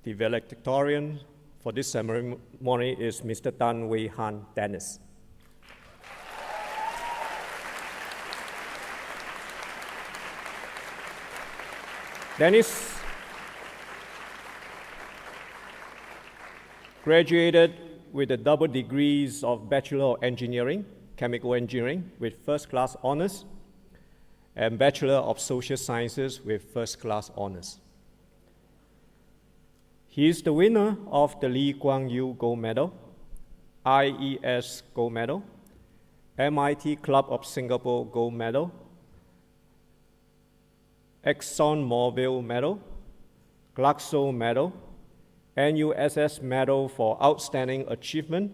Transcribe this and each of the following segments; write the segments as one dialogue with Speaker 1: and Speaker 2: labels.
Speaker 1: The valedictorian for this ceremony is Mr. Tan Wei Han Dennis. Dennis graduated with the double degrees of Bachelor of Engineering, Chemical Engineering with first-class honors, and Bachelor of Social Sciences with first-class honors. He is the winner of the Lee Kuan Yew Gold Medal, IES Gold Medal, MIT Club of Singapore Gold Medal, ExxonMobil Medal, Glaxo Medal, NUS Medal for Outstanding Achievement,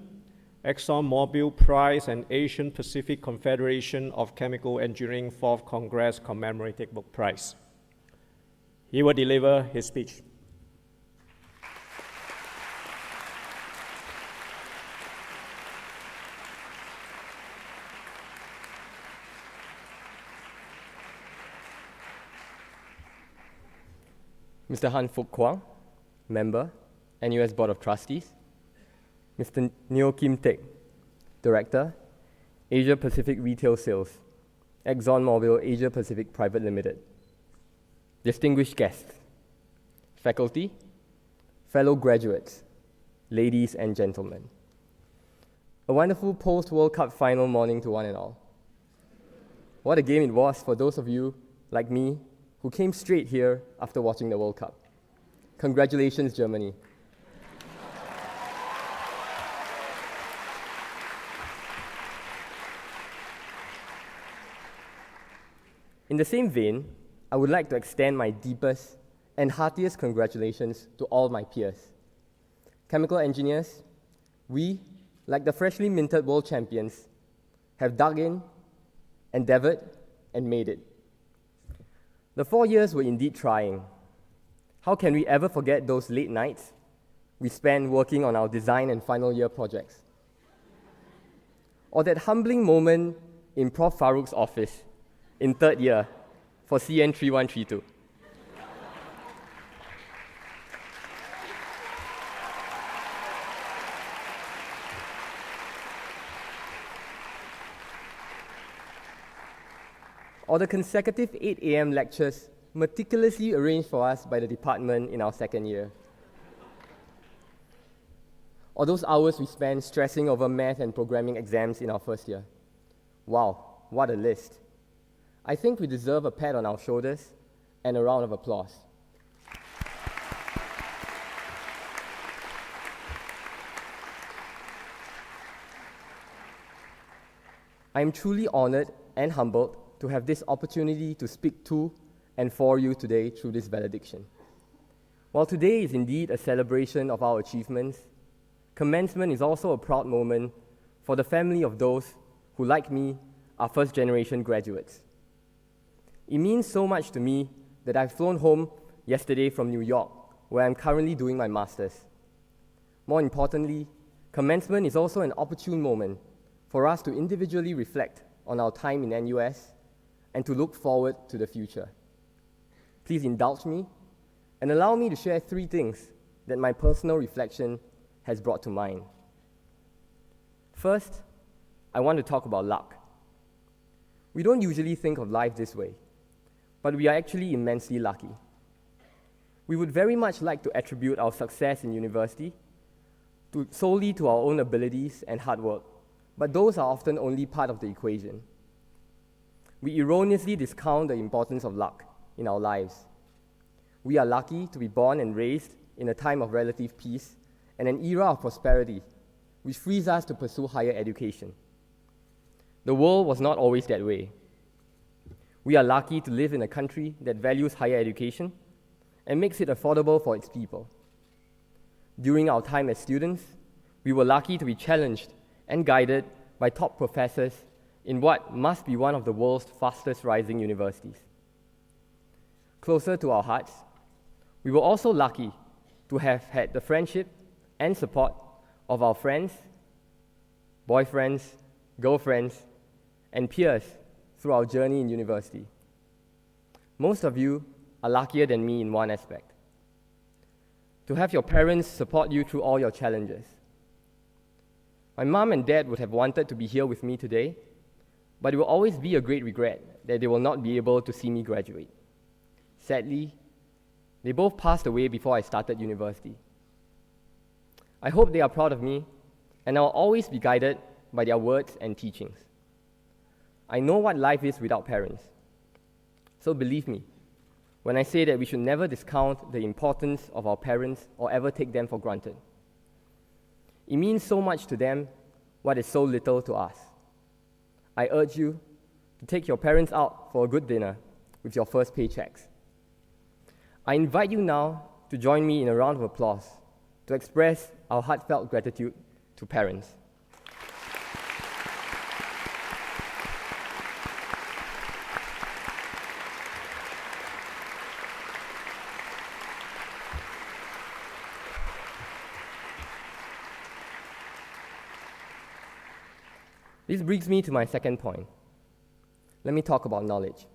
Speaker 1: ExxonMobil Prize, and Asian Pacific Confederation of Chemical Engineering 4th Congress Commemorative Book Prize. He will deliver his speech.
Speaker 2: Mr. Han Fook Kwang, Member, NUS Board of Trustees. Mr. Neo Kim Teck, Director, Asia Pacific Retail Sales, ExxonMobil Asia Pacific Private Limited. Distinguished guests, faculty, fellow graduates, ladies and gentlemen. A wonderful post-World Cup final morning to one and all. What a game it was for those of you, like me, who came straight here after watching the World Cup. Congratulations, Germany. In the same vein, I would like to extend my deepest and heartiest congratulations to all my peers. Chemical engineers, we, like the freshly minted world champions, have dug in, endeavored, and made it. The 4 years were indeed trying. How can we ever forget those late nights we spent working on our design and final year projects? Or that humbling moment in Prof. Farouk's office in third year for CN 3132. Or the consecutive 8 a.m. lectures meticulously arranged for us by the department in our second year. Or those hours we spent stressing over math and programming exams in our first year. Wow, what a list. I think we deserve a pat on our shoulders and a round of applause. I am truly honored and humbled to have this opportunity to speak to and for you today through this valediction. While today is indeed a celebration of our achievements, commencement is also a proud moment for the family of those who, like me, are first-generation graduates. It means so much to me that I've flown home yesterday from New York, where I'm currently doing my master's. More importantly, commencement is also an opportune moment for us to individually reflect on our time in NUS and to look forward to the future. Please indulge me and allow me to share 3 things that my personal reflection has brought to mind. First, I want to talk about luck. We don't usually think of life this way, but we are actually immensely lucky. We would very much like to attribute our success in university solely to our own abilities and hard work, but those are often only part of the equation. We erroneously discount the importance of luck in our lives. We are lucky to be born and raised in a time of relative peace and an era of prosperity, which frees us to pursue higher education. The world was not always that way. We are lucky to live in a country that values higher education and makes it affordable for its people. During our time as students, we were lucky to be challenged and guided by top professors in what must be one of the world's fastest rising universities. Closer to our hearts, we were also lucky to have had the friendship and support of our friends, boyfriends, girlfriends, and peers through our journey in university. Most of you are luckier than me in one aspect. to have your parents support you through all your challenges. My mom and dad would have wanted to be here with me today, but it will always be a great regret that they will not be able to see me graduate. Sadly, they both passed away before I started university. I hope they are proud of me, and I will always be guided by their words and teachings. I know what life is without parents, so believe me when I say that we should never discount the importance of our parents or ever take them for granted. It means so much to them what is so little to us. I urge you to take your parents out for a good dinner with your first paychecks. I invite you now to join me in a round of applause to express our heartfelt gratitude to parents. This brings me to my second point. Let me talk about knowledge.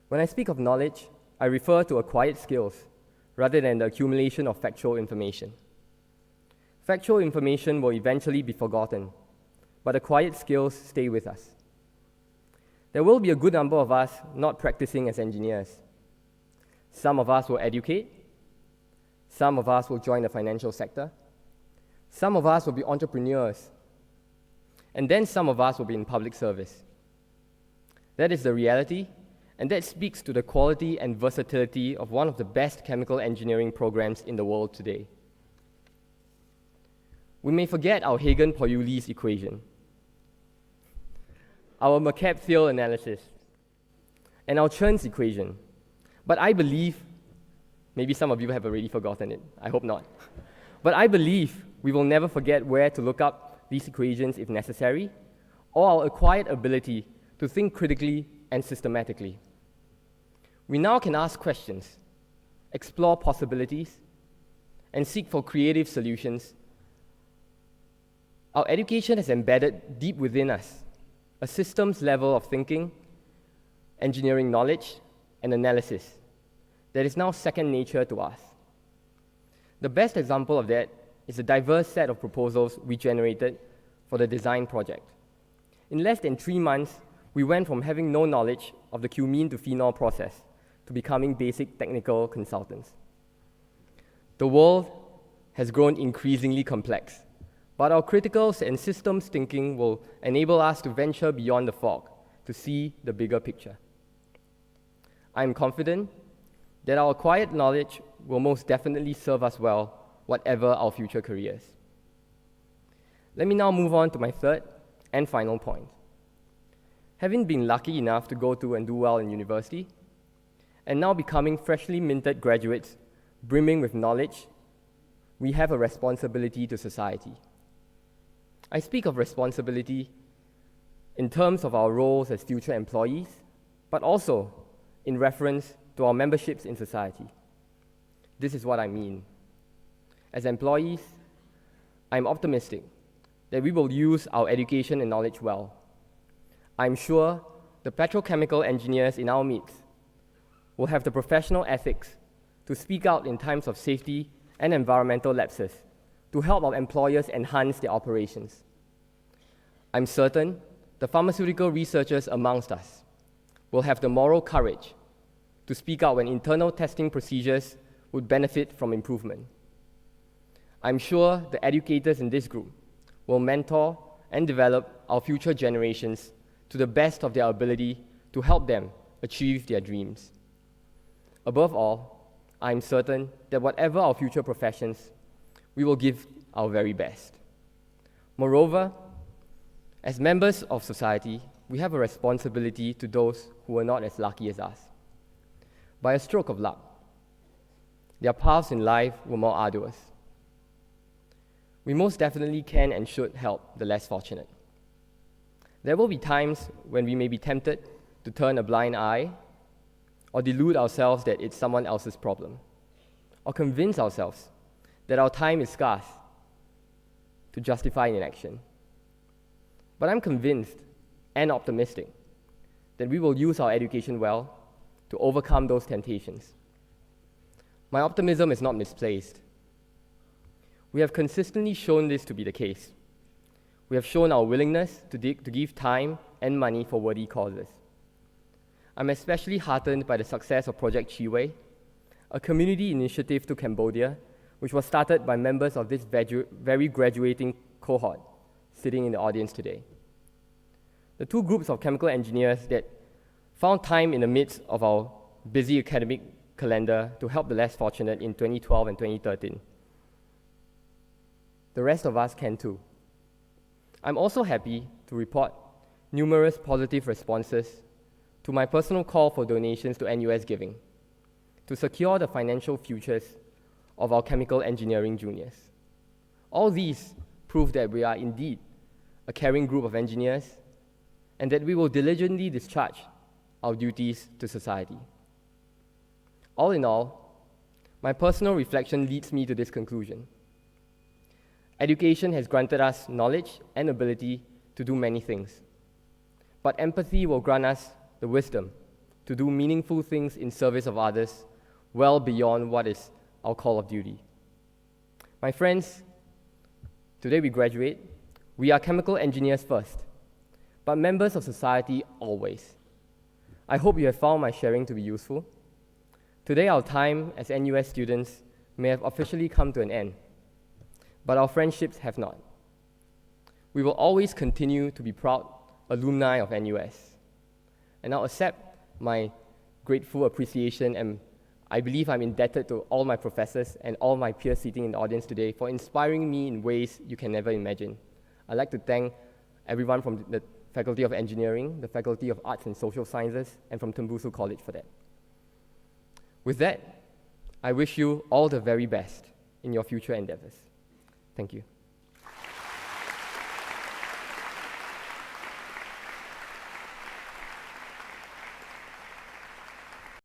Speaker 2: When I speak of knowledge, I refer to acquired skills rather than the accumulation of factual information. Factual information will eventually be forgotten, but acquired skills stay with us. There will be a good number of us not practicing as engineers. Some of us will educate, some of us will join the financial sector, some of us will be entrepreneurs, and then some of us will be in public service. That is the reality, and that speaks to the quality and versatility of one of the best chemical engineering programs in the world today. We may forget our Hagen-Pauli's equation, our McCabe-Thiele analysis, and our Chern's equation, but I believe, maybe some of you have already forgotten it, I hope not, but I believe we will never forget where to look up these equations if necessary, or our acquired ability to think critically and systematically. We now can ask questions, explore possibilities, and seek for creative solutions. Our education has embedded deep within us a systems level of thinking, engineering knowledge, and analysis that is now second nature to us. The best example of that is a diverse set of proposals we generated for the design project. In less than 3 months, we went from having no knowledge of the cumene to phenol process to becoming basic technical consultants. The world has grown increasingly complex, but our critical and systems thinking will enable us to venture beyond the fog to see the bigger picture. I am confident that our acquired knowledge will most definitely serve us well, whatever our future careers. Let me now move on to my third and final point. Having been lucky enough to go to and do well in university, and now becoming freshly minted graduates brimming with knowledge, we have a responsibility to society. I speak of responsibility in terms of our roles as future employees, but also in reference to our memberships in society. This is what I mean. As employees, I'm optimistic that we will use our education and knowledge well. I'm sure the petrochemical engineers in our midst will have the professional ethics to speak out in times of safety and environmental lapses to help our employers enhance their operations. I'm certain the pharmaceutical researchers amongst us will have the moral courage to speak out when internal testing procedures would benefit from improvement. I'm sure the educators in this group will mentor and develop our future generations to the best of their ability to help them achieve their dreams. Above all, I'm certain that whatever our future professions, we will give our very best. Moreover, as members of society, we have a responsibility to those who are not as lucky as us. By a stroke of luck, their paths in life were more arduous. We most definitely can and should help the less fortunate. There will be times when we may be tempted to turn a blind eye or delude ourselves that it's someone else's problem, or convince ourselves that our time is scarce to justify inaction. But I'm convinced and optimistic that we will use our education well to overcome those temptations. My optimism is not misplaced. We have consistently shown this to be the case. We have shown our willingness to give time and money for worthy causes. I'm especially heartened by the success of Project Chiwei, a community initiative to Cambodia, which was started by members of this very graduating cohort sitting in the audience today. The two groups of chemical engineers that found time in the midst of our busy academic calendar to help the less fortunate in 2012 and 2013. The rest of us can too. I'm also happy to report numerous positive responses to my personal call for donations to NUS Giving to secure the financial futures of our chemical engineering juniors. All these prove that we are indeed a caring group of engineers and that we will diligently discharge our duties to society. All in all, my personal reflection leads me to this conclusion. Education has granted us knowledge and ability to do many things, but empathy will grant us the wisdom to do meaningful things in service of others well beyond what is our call of duty. My friends, today we graduate. We are chemical engineers first, but members of society always. I hope you have found my sharing to be useful. Today our time as NUS students may have officially come to an end, but our friendships have not. We will always continue to be proud alumni of NUS, and I'll accept my grateful appreciation, and I believe I'm indebted to all my professors and all my peers sitting in the audience today for inspiring me in ways you can never imagine. I'd like to thank everyone from the Faculty of Engineering, the Faculty of Arts and Social Sciences, and from Tembusu College for that. With that, I wish you all the very best in your future endeavors. Thank you.